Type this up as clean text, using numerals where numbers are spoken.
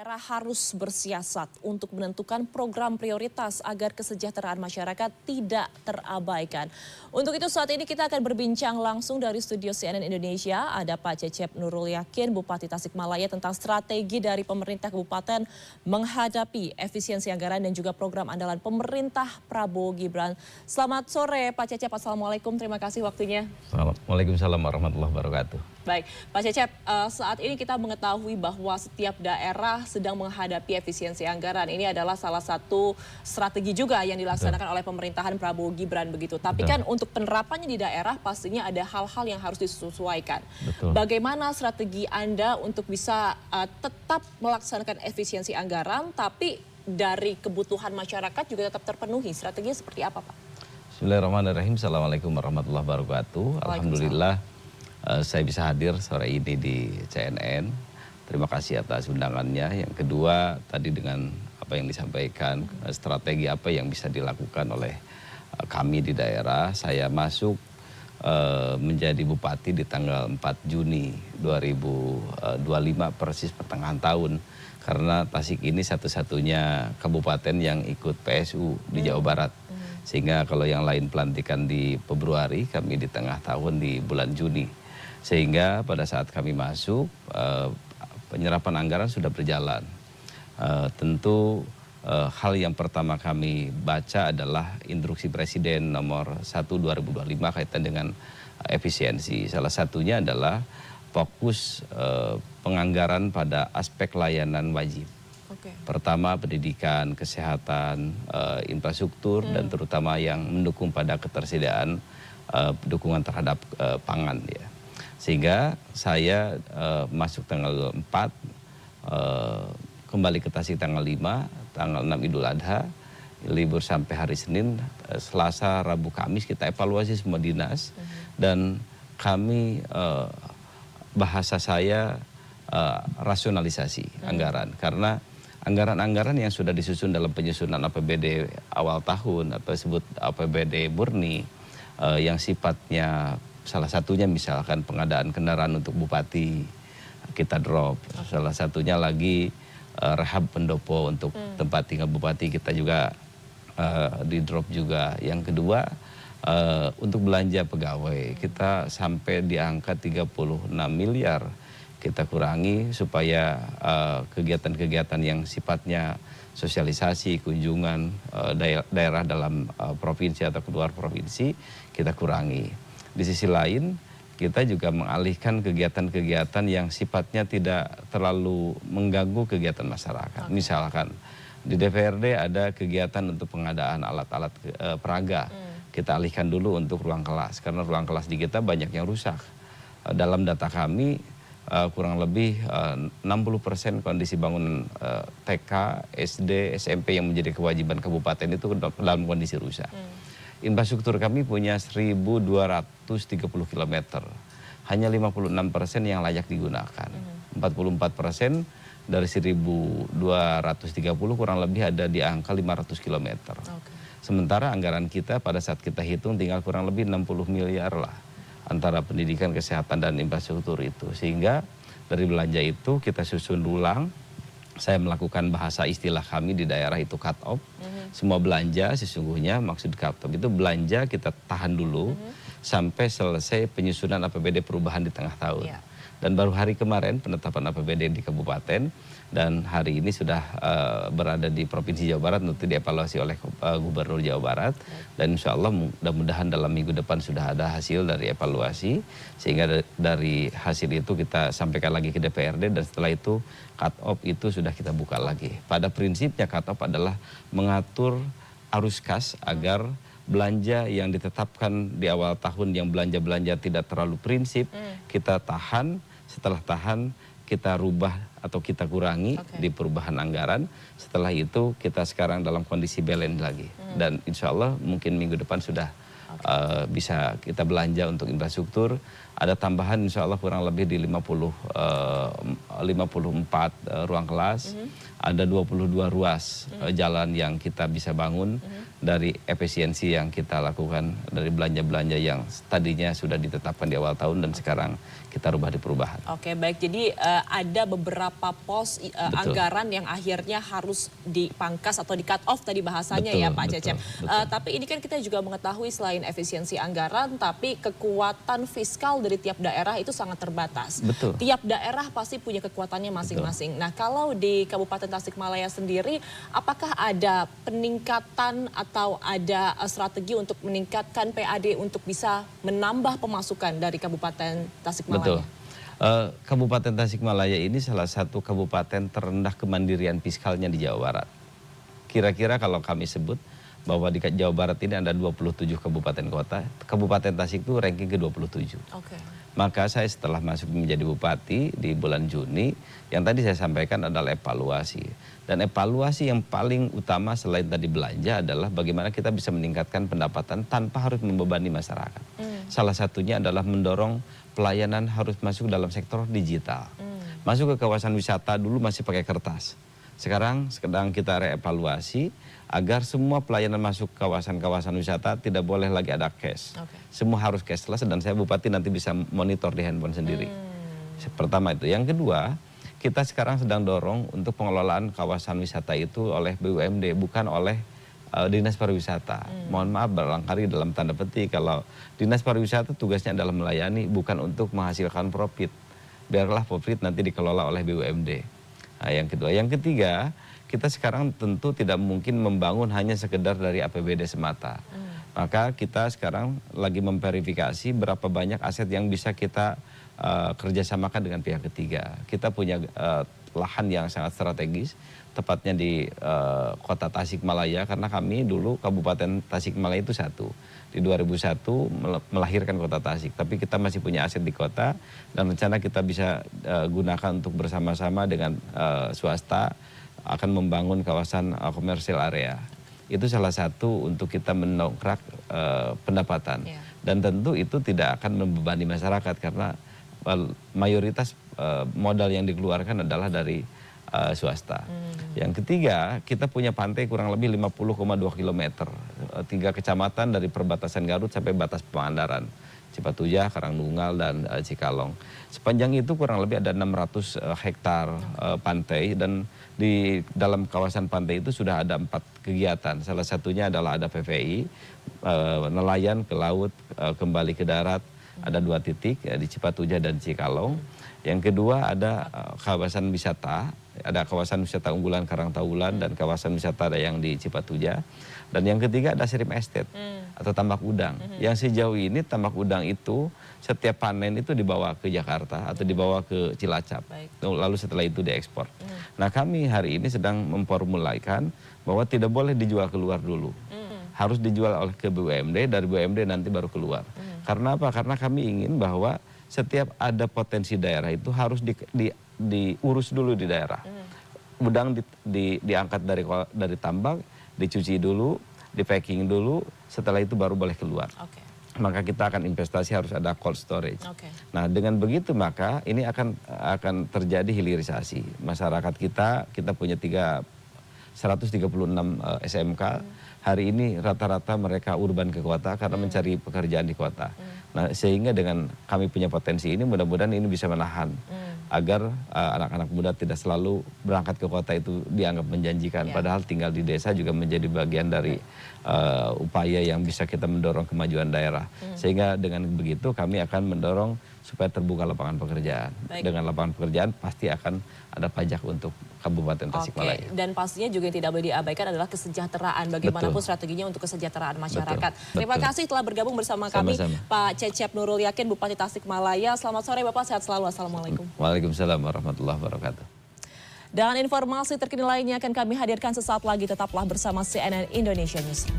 Daerah harus bersiasat untuk menentukan program prioritas agar kesejahteraan masyarakat tidak terabaikan. Untuk itu saat ini kita akan berbincang langsung dari studio CNN Indonesia. Ada Pak Cecep Nurul Yakin, Bupati Tasikmalaya, tentang strategi dari pemerintah kabupaten menghadapi efisiensi anggaran dan juga program andalan pemerintah Prabowo Gibran. Selamat sore Pak Cecep, Assalamualaikum, terima kasih waktunya. Waalaikumsalam warahmatullahi wabarakatuh. Baik, Pak Cecep, saat ini kita mengetahui bahwa setiap daerah sedang menghadapi efisiensi anggaran. Ini adalah salah satu strategi juga yang dilaksanakan oleh pemerintahan Prabowo Gibran begitu. Tapi kan untuk penerapannya di daerah pastinya ada hal-hal yang harus disesuaikan. Bagaimana strategi Anda untuk bisa tetap melaksanakan efisiensi anggaran, tapi dari kebutuhan masyarakat juga tetap terpenuhi? Strateginya seperti apa, Pak? Bismillahirrahmanirrahim. Assalamualaikum warahmatullahi wabarakatuh. Alhamdulillah saya bisa hadir sore ini di CNN. Terima kasih atas undangannya. Yang kedua, tadi dengan apa yang disampaikan, strategi apa yang bisa dilakukan oleh kami di daerah. Saya masuk menjadi bupati di tanggal 4 Juni 2025, persis pertengahan tahun. Karena Tasik ini satu-satunya kabupaten yang ikut PSU di Jawa Barat. Sehingga kalau yang lain pelantikan di Februari, kami di tengah tahun di bulan Juni. Sehingga pada saat kami masuk, penyerapan anggaran sudah berjalan. Tentu hal yang pertama kami baca adalah instruksi Presiden nomor 1/2025 kaitan dengan efisiensi. Salah satunya adalah fokus penganggaran pada aspek layanan wajib. Pertama pendidikan, kesehatan, infrastruktur, dan terutama yang mendukung pada ketersediaan dukungan terhadap pangan, ya. Sehingga saya masuk tanggal 4, kembali ke Tasik tanggal 5, tanggal 6 Idul Adha, libur sampai hari Senin, Selasa, Rabu, Kamis kita evaluasi semua dinas. Dan kami, bahasa saya, rasionalisasi anggaran. Karena anggaran-anggaran yang sudah disusun dalam penyusunan APBD awal tahun atau disebut APBD murni, yang sifatnya salah satunya misalkan pengadaan kendaraan untuk bupati kita drop. Salah satunya lagi rehab pendopo untuk tempat tinggal bupati kita juga di drop juga. Yang kedua untuk belanja pegawai kita sampai di angka 36 miliar kita kurangi supaya kegiatan-kegiatan yang sifatnya sosialisasi, kunjungan daerah dalam provinsi atau keluar provinsi kita kurangi. Di sisi lain, kita juga mengalihkan kegiatan-kegiatan yang sifatnya tidak terlalu mengganggu kegiatan masyarakat. Misalkan di DPRD ada kegiatan untuk pengadaan alat-alat peraga. Kita alihkan dulu untuk ruang kelas, karena ruang kelas di kita banyak yang rusak. Dalam data kami, kurang lebih 60% kondisi bangunan TK, SD, SMP yang menjadi kewajiban kabupaten itu dalam kondisi rusak. Infrastruktur kami punya 1.230 km. Hanya 56% yang layak digunakan. 44% dari 1.230 kurang lebih ada di angka 500 km. Sementara anggaran kita pada saat kita hitung tinggal kurang lebih 60 miliar lah. Antara pendidikan, kesehatan, dan infrastruktur itu. Sehingga dari belanja itu kita susun ulang. Saya melakukan bahasa istilah kami di daerah itu cut off. Semua belanja sesungguhnya maksud cut off itu belanja kita tahan dulu sampai selesai penyusunan APBD perubahan di tengah tahun. Dan baru hari kemarin penetapan APBD di kabupaten, dan hari ini sudah berada di Provinsi Jawa Barat untuk dievaluasi oleh Gubernur Jawa Barat. Dan insya Allah mudah-mudahan dalam minggu depan sudah ada hasil dari evaluasi. Sehingga dari hasil itu kita sampaikan lagi ke DPRD, dan setelah itu cut off itu sudah kita buka lagi. Pada prinsipnya cut off adalah mengatur arus kas agar belanja yang ditetapkan di awal tahun yang belanja-belanja tidak terlalu prinsip, kita tahan, setelah tahan kita rubah atau kita kurangi di perubahan anggaran. Setelah itu kita sekarang dalam kondisi balance lagi. Dan insya Allah mungkin minggu depan sudah bisa kita belanja untuk infrastruktur. Ada tambahan insya Allah kurang lebih di 54 ruang kelas. Ada 22 ruas jalan yang kita bisa bangun. dari efisiensi yang kita lakukan dari belanja-belanja yang tadinya sudah ditetapkan di awal tahun dan sekarang kita rubah di perubahan. Oke, baik. Jadi ada beberapa pos anggaran yang akhirnya harus dipangkas atau di-cut off tadi bahasanya, ya Pak Cecep. Tapi ini kan kita juga mengetahui selain efisiensi anggaran, tapi kekuatan fiskal dari tiap daerah itu sangat terbatas. Betul. Tiap daerah pasti punya kekuatannya masing-masing. Nah, kalau di Kabupaten Tasikmalaya sendiri, apakah ada peningkatan atau ada strategi untuk meningkatkan PAD untuk bisa menambah pemasukan dari Kabupaten Tasikmalaya? Betul. Kabupaten Tasikmalaya ini salah satu kabupaten terendah kemandirian fiskalnya di Jawa Barat. Kira-kira kalau kami sebut bahwa di Jawa Barat ini ada 27 kabupaten kota, Kabupaten Tasik itu ranking ke-27. Oke. Maka saya setelah masuk menjadi bupati di bulan Juni, yang tadi saya sampaikan adalah evaluasi. Dan evaluasi yang paling utama selain tadi belanja adalah bagaimana kita bisa meningkatkan pendapatan tanpa harus membebani masyarakat. Salah satunya adalah mendorong pelayanan harus masuk dalam sektor digital. Masuk ke kawasan wisata dulu masih pakai kertas. Sekarang sedang kita reevaluasi agar semua pelayanan masuk kawasan-kawasan wisata tidak boleh lagi ada cash. Semua harus cashless dan saya bupati nanti bisa monitor di handphone sendiri. Pertama itu. Yang kedua, kita sekarang sedang dorong untuk pengelolaan kawasan wisata itu oleh BUMD, bukan oleh Dinas Pariwisata. Mohon maaf barangkali dalam tanda petik kalau Dinas Pariwisata tugasnya adalah melayani, bukan untuk menghasilkan profit. Biarlah profit nanti dikelola oleh BUMD. Nah, yang kedua. Yang ketiga, kita sekarang tentu tidak mungkin membangun hanya sekedar dari APBD semata. Maka kita sekarang lagi memverifikasi berapa banyak aset yang bisa kita kerjasamakan dengan pihak ketiga. Kita punya lahan yang sangat strategis, tepatnya di kota Tasikmalaya, karena kami dulu Kabupaten Tasikmalaya itu satu. Di 2001 melahirkan kota Tasik, tapi kita masih punya aset di kota dan rencana kita bisa gunakan untuk bersama-sama dengan swasta akan membangun kawasan komersial area. Itu salah satu untuk kita mendongkrak pendapatan. Dan tentu itu tidak akan membebani masyarakat karena mayoritas modal yang dikeluarkan adalah dari swasta. Yang ketiga, kita punya pantai kurang lebih 50,2 km. 3 kecamatan dari perbatasan Garut sampai batas Pangandaran. Cipatujah, Karangtunggal, dan Cikalong. Sepanjang itu kurang lebih ada 600 hektar pantai dan di dalam kawasan pantai itu sudah ada 4 kegiatan. Salah satunya adalah ada PVI, nelayan ke laut, kembali ke darat. Ada 2 titik di Cipatujah dan Cikalong. Yang kedua ada kawasan wisata, ada kawasan wisata unggulan Karangtaulan dan kawasan wisata yang di Cipatujah. Dan yang ketiga ada Shrimp Estate atau tambak udang. Yang sejauh ini tambak udang itu setiap panen itu dibawa ke Jakarta atau dibawa ke Cilacap. Lalu setelah itu diekspor. Nah, kami hari ini sedang memformulaikan bahwa tidak boleh dijual keluar dulu. Harus dijual oleh ke BUMD, dari BUMD nanti baru keluar. Karena apa? Karena kami ingin bahwa setiap ada potensi daerah itu harus diurus dulu di daerah. Udang diangkat dari tambak, dicuci dulu, di packing dulu, setelah itu baru boleh keluar. Maka kita akan investasi harus ada cold storage. Nah, dengan begitu maka ini akan terjadi hilirisasi. Masyarakat kita punya 136 SMK. Hari ini rata-rata mereka urban ke kota karena mencari pekerjaan di kota. Nah, sehingga dengan kami punya potensi ini mudah-mudahan ini bisa menahan agar anak-anak muda tidak selalu berangkat ke kota itu dianggap menjanjikan. Padahal tinggal di desa juga menjadi bagian dari upaya yang bisa kita mendorong kemajuan daerah. Sehingga dengan begitu kami akan mendorong supaya terbuka lapangan pekerjaan. Dengan lapangan pekerjaan pasti akan ada pajak untuk Kabupaten Tasikmalaya. Dan pastinya juga yang tidak boleh diabaikan adalah kesejahteraan. Bagaimanapun strateginya untuk kesejahteraan masyarakat. Terima kasih telah bergabung bersama kami Pak Cecep Nurul Yakin, Bupati Tasikmalaya. Selamat sore Bapak, sehat selalu. Assalamualaikum. Waalaikumsalam warahmatullahi wabarakatuh. Dan informasi terkini lainnya akan kami hadirkan sesaat lagi. Tetaplah bersama CNN Indonesia News.